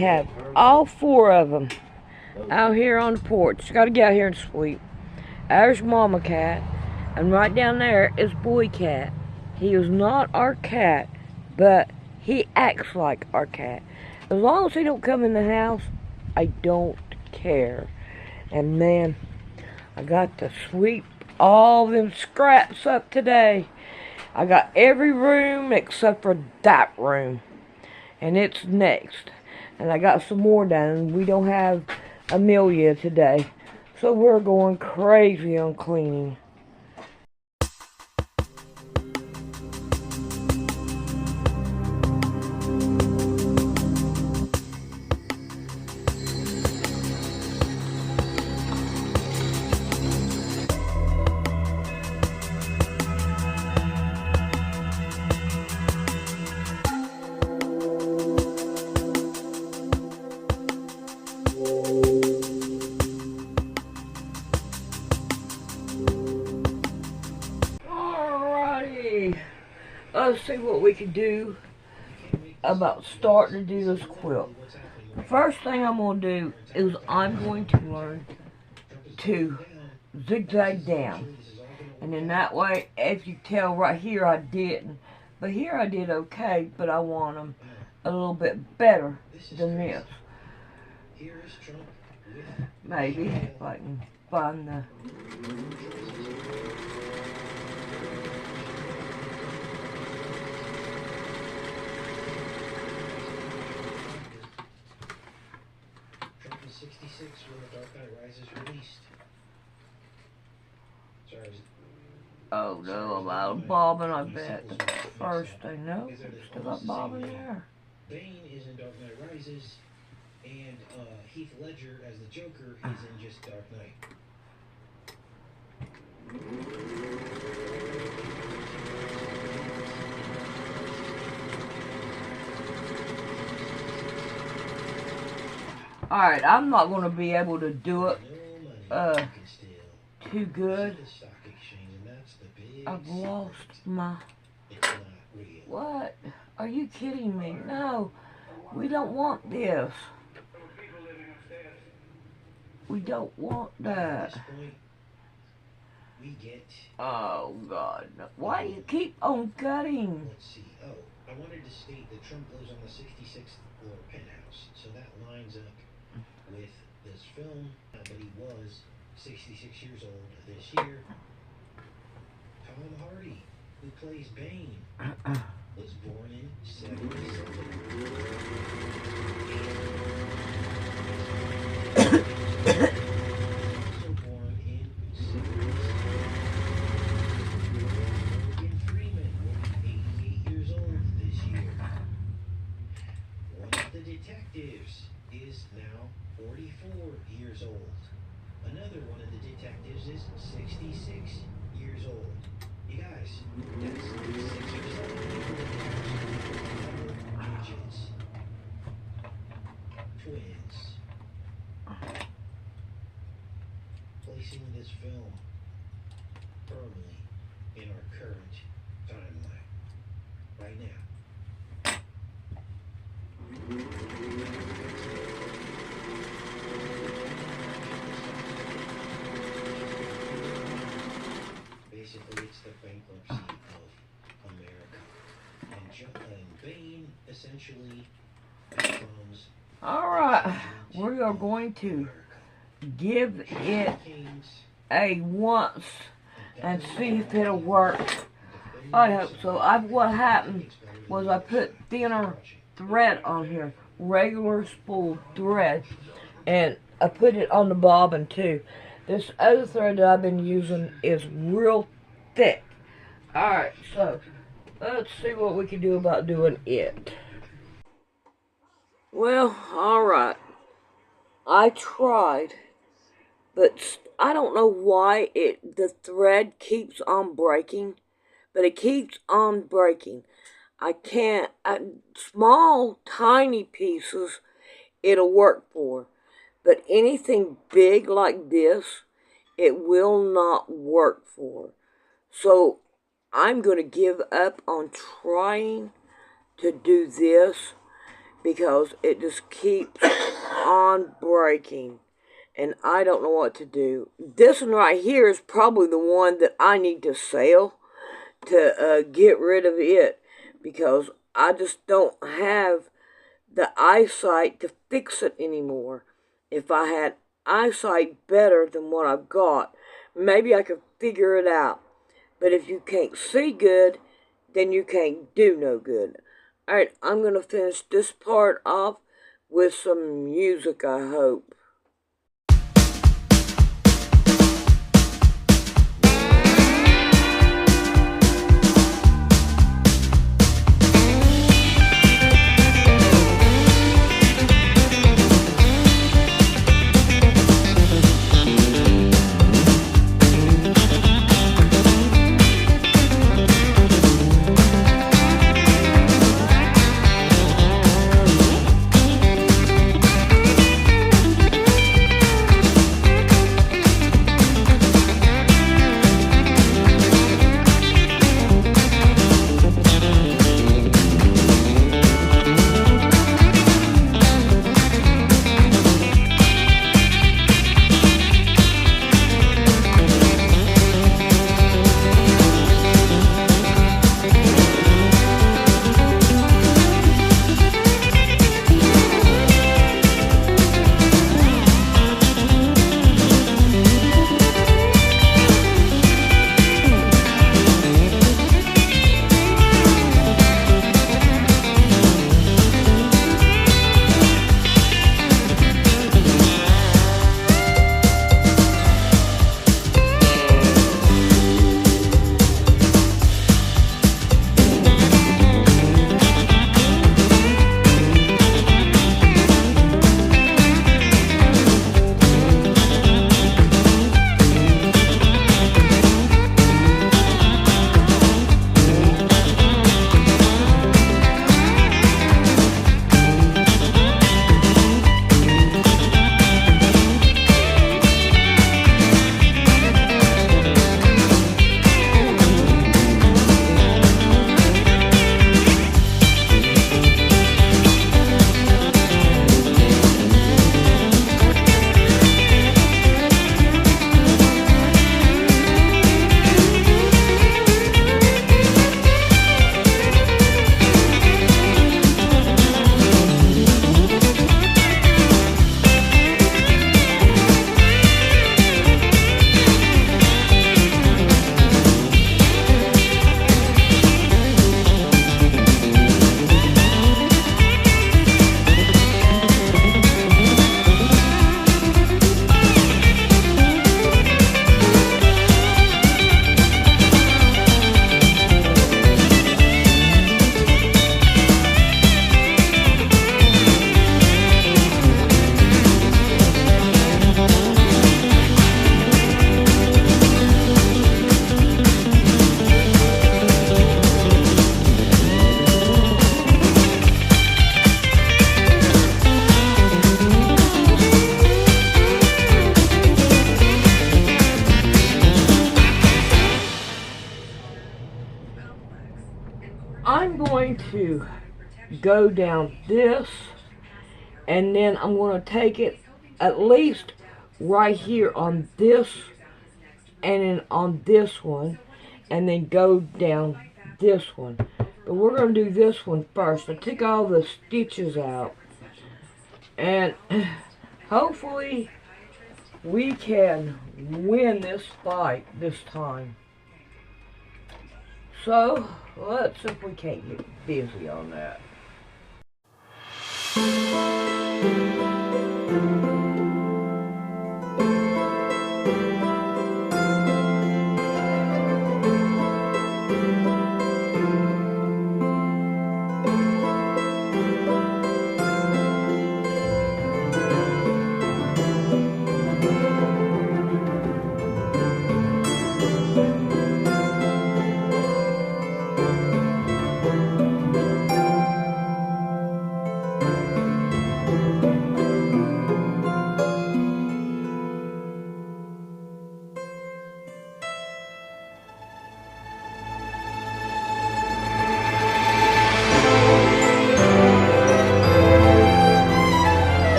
Have all four of them out here on the porch. Got to get out here and sweep. There's Mama Cat, and right down there is Boy Cat. He is not our cat, but he acts like our cat. As long as he don't come in the house, I don't care. And man, I got to sweep all them scraps up today. I got every room except for that room, and it's next. And I got some more done. We don't have Amelia today, so we're going crazy on cleaning. Let's see what we can do about starting to do this quilt. First thing I'm going to do is I'm going to learn to zigzag down. And in that way, as you tell right here, I didn't. But here I did okay, but I want them a little bit better than this. Maybe, if I can find the... Oh no, I'm out of bobbin, I bet. That's the first thing. No, still got bobbin there. Bane is in Dark Knight Rises, and Heath Ledger as the Joker is in just Dark Knight. Alright, I'm not going to be able to do it too good. I've lost my... What? Are you kidding me? No, we don't want this. We don't want that. Oh God, no. Why do you keep on cutting? Let's see. Oh, I wanted to state that Trump lives on the 66th floor penthouse, so that lines up with this film. But he was 66 years old this year. Tom Hardy, who plays Bane, was born in 77. Also born in 77. Morgan Freeman will be 88 years old this year. One of the detectives is now 44 years old. Another one of the detectives is 66 years old. You guys, that's 6 or 7 people digits. Twins. Placing this film firmly in our current timeline. Right now. Basically, it's the bankruptcy of America. And Bane essentially becomes... Alright, we are going to give it a once and see if it'll work. I hope so. What happened was I put thinner thread on here, regular spool thread, and I put it on the bobbin too. This other thread that I've been using is real thick. Alright, so let's see what we can do about doing it. Well, alright. I tried, but I don't know why the thread keeps on breaking, but it keeps on breaking. I can't, small, tiny pieces, it'll work for. But anything big like this, it will not work for. So I'm going to give up on trying to do this because it just keeps on breaking. And I don't know what to do. This one right here is probably the one that I need to sell to get rid of it, because I just don't have the eyesight to fix it anymore. If I had eyesight better than what I've got, maybe I could figure it out. But if you can't see good, then you can't do no good. Alright, I'm going to finish this part off with some music, I hope. I'm going to go down this, and then I'm going to take it at least right here on this, and then on this one, and then go down this one. But we're going to do this one first. I took all the stitches out, and hopefully we can win this fight this time. So, let's see if we can't get busy on that.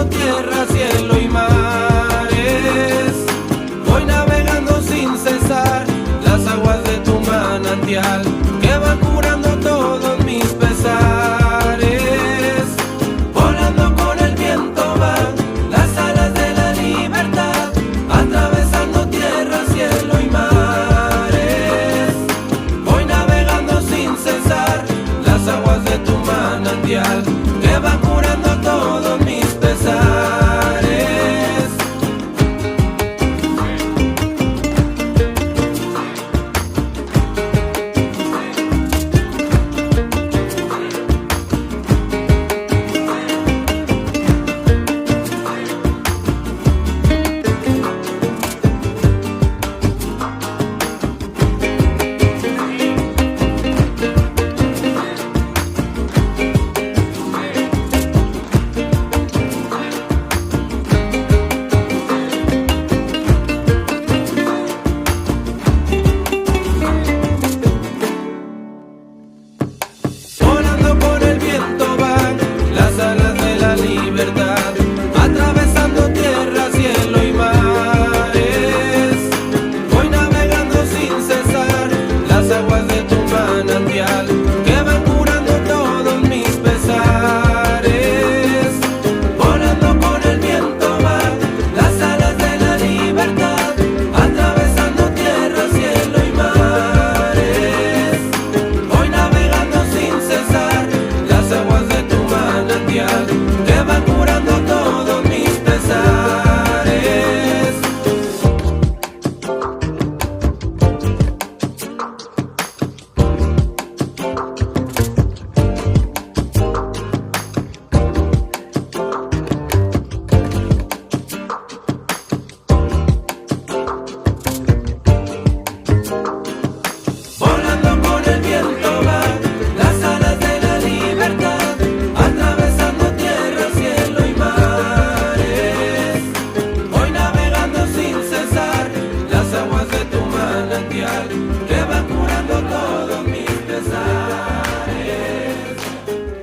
tierra, cielo y mares. Voy navegando sin cesar las aguas de tu manantial, que van curando todos mis pesares. Volando con el viento van las alas de la libertad, atravesando tierra, cielo y mares. Voy navegando sin cesar las aguas de tu manantial, que van curando todos mis pesares. Volando con el viento van las alas de la libertad, atravesando tierra, cielo y mares. Voy navegando sin cesar las aguas de tu manantial, que van curando todos mis pesares. Volando con el viento van las alas de la libertad, atravesando tierra, cielo y mares. Voy navegando sin cesar las aguas de tu manantial, que van curando todos mis pesares. Volando con el viento van las alas de la libertad, atravesando tierra, cielo y mares. Voy navegando sin cesar las aguas de tu manantial, que van curando todos mis pesares.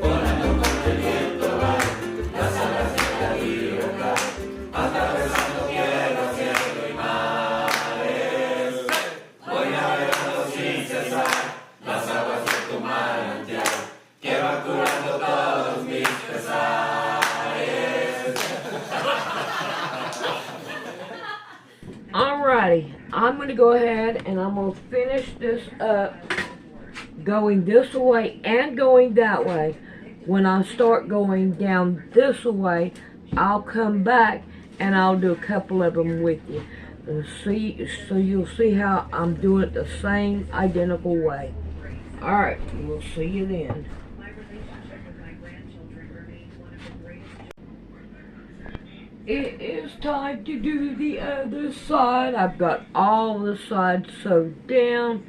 Volando con el viento van las alas de la libertad, atravesando tierra, cielo y mares. Voy navegando sin cesar las aguas de tu manantial, que van curando todos mis pesares. Alrighty, I'm going to go ahead and I'm going to finish this up going this way and going that way. When I start going down this way, I'll come back and I'll do a couple of them with you. And see, so you'll see how I'm doing it the same identical way. Alright, we'll see you then. It is time to do the other side. I've got all the sides sewed down.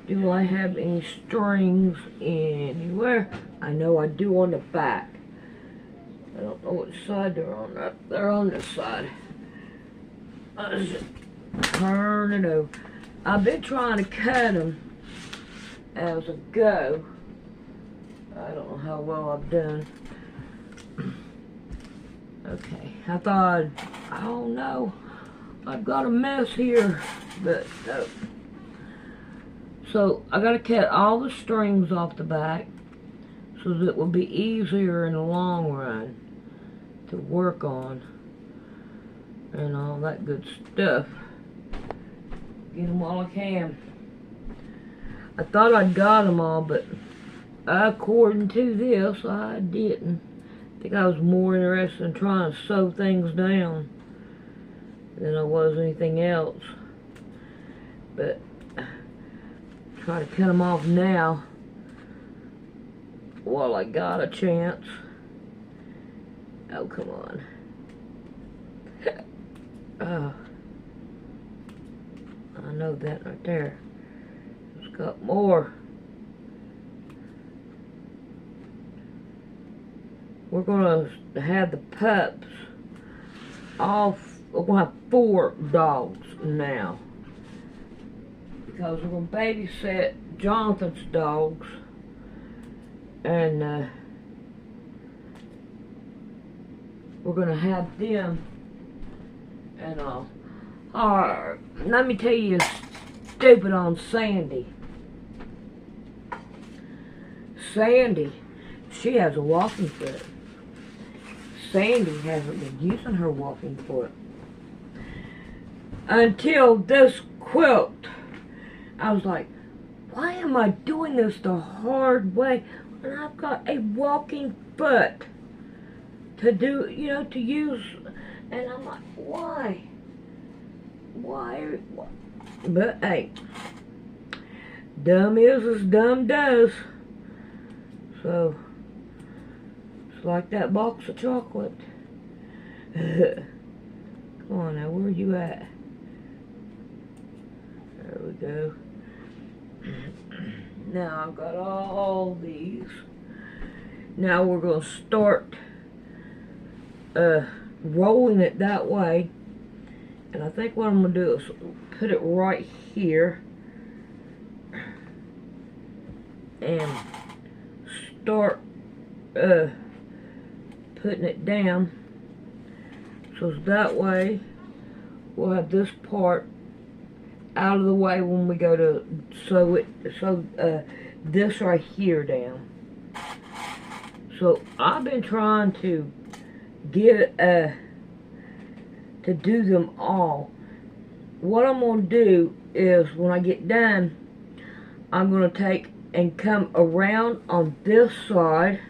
Do I have any strings anywhere? I know I do on the back. I don't know which side they're on. They're on this side. Let's just turn it over. I've been trying to cut them as I go. I don't know how well I've done. Okay, I thought, oh no, I've got a mess here, but no. So I gotta cut all the strings off the back so that it will be easier in the long run to work on and all that good stuff. Get them all I can. I thought I'd got them all, but according to this, I didn't. I think I was more interested in trying to sew things down than I was anything else. But try to cut them off now while I got a chance. Oh, come on. Oh, I know that right there. It's got more. We're gonna have the pups off. We're gonna have 4 dogs now because we're gonna babysit Jonathan's dogs, and we're we're gonna have them. And let me tell you, stupid on Sandy. Sandy, she has a walking foot. Sandy hasn't been using her walking foot until this quilt. I was like, why am I doing this the hard way when I've got a walking foot to do, to use? And I'm like, why? Why? But hey, dumb is as dumb does. So, it's like that box of chocolate. Come on now, where are you at? There we go. Now I've got all these. Now we're going to start rolling it that way. And I think what I'm going to do is put it right here. And start putting it down. So that way we'll have this part out of the way when we go to sew this right here down. So I've been trying to get to do them all. What I'm going to do is when I get done, I'm going to take and come around on this side,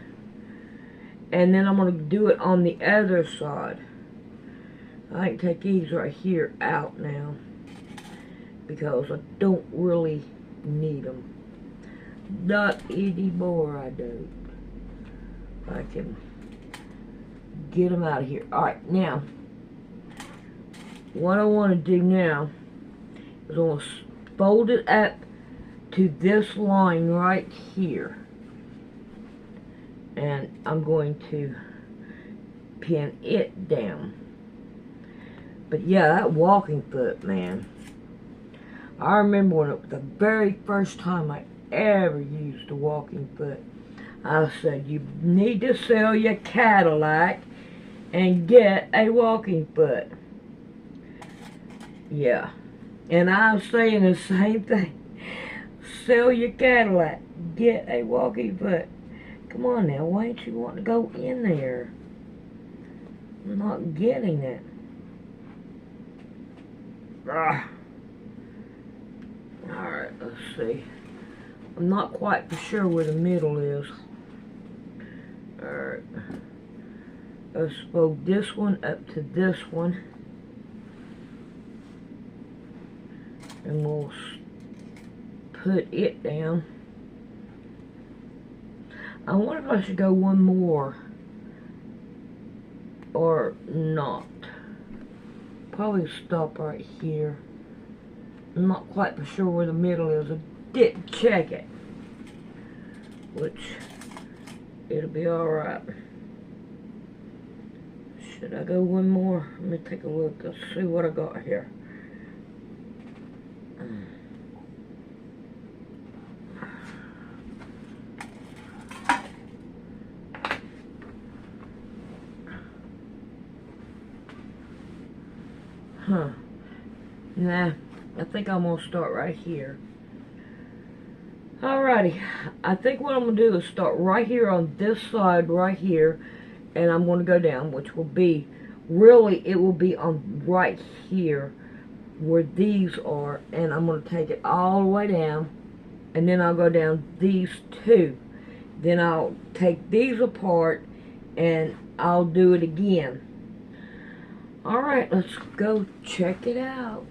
and then I'm going to do it on the other side. I can take these right here out now because I don't really need them. Not anymore, I don't. I can get them out of here. Alright, now what I want to do now is I want to fold it up to this line right here, and I'm going to pin it down. But yeah, that walking foot, man, I remember when it was the very first time I ever used a walking foot. I said, you need to sell your Cadillac and get a walking foot. Yeah, and I was saying the same thing. Sell your Cadillac, get a walking foot. Come on now, why ain't you want to go in there? I'm not getting it. Alright, let's see. I'm not quite for sure where the middle is. Alright. Let's fold this one up to this one. And we'll put it down. I wonder if I should go one more or not. Probably stop right here. I'm not quite for sure where the middle is. I didn't check it, which it'll be alright. Should I go one more? Let me take a look. Let's see what I got here. Nah, I think I'm going to start right here. Alrighty, I think what I'm going to do is start right here on this side right here, and I'm going to go down, which will be, really, it will be on right here where these are, and I'm going to take it all the way down, and then I'll go down these two. Then I'll take these apart, and I'll do it again. Alright, let's go check it out.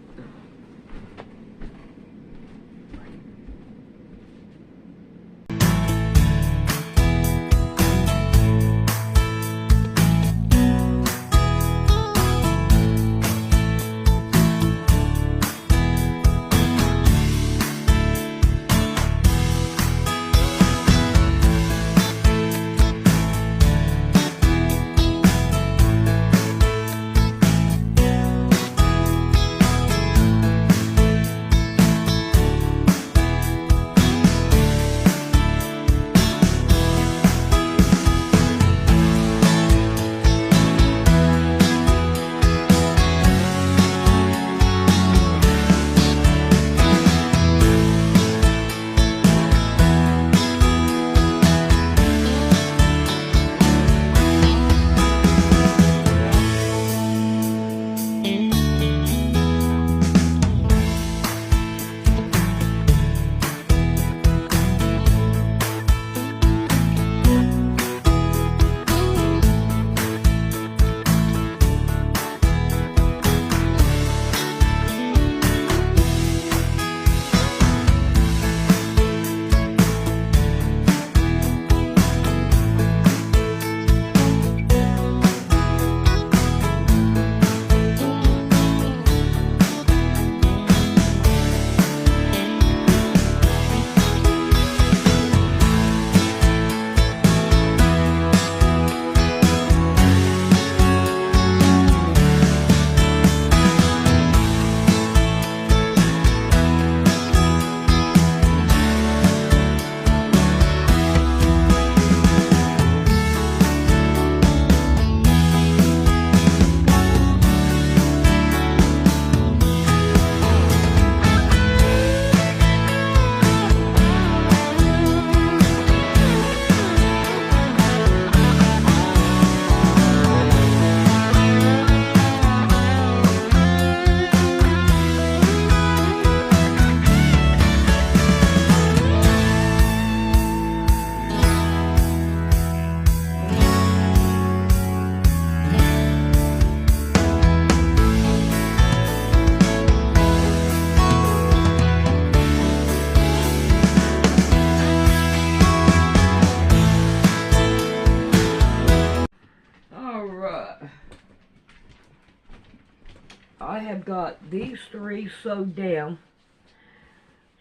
I have got these 3 sewed down.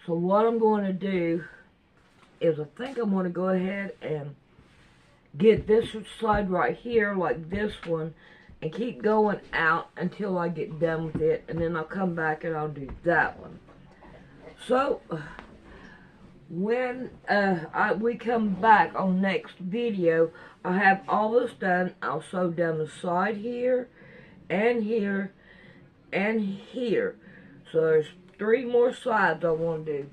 So what I'm going to do is I think I'm going to go ahead and get this side right here like this one and keep going out until I get done with it, and then I'll come back and I'll do that one. So when we come back on next video, I have all this done. I'll sew down the side here and here and here. So there's 3 more sides I want to do,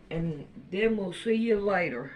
and then we'll see you later.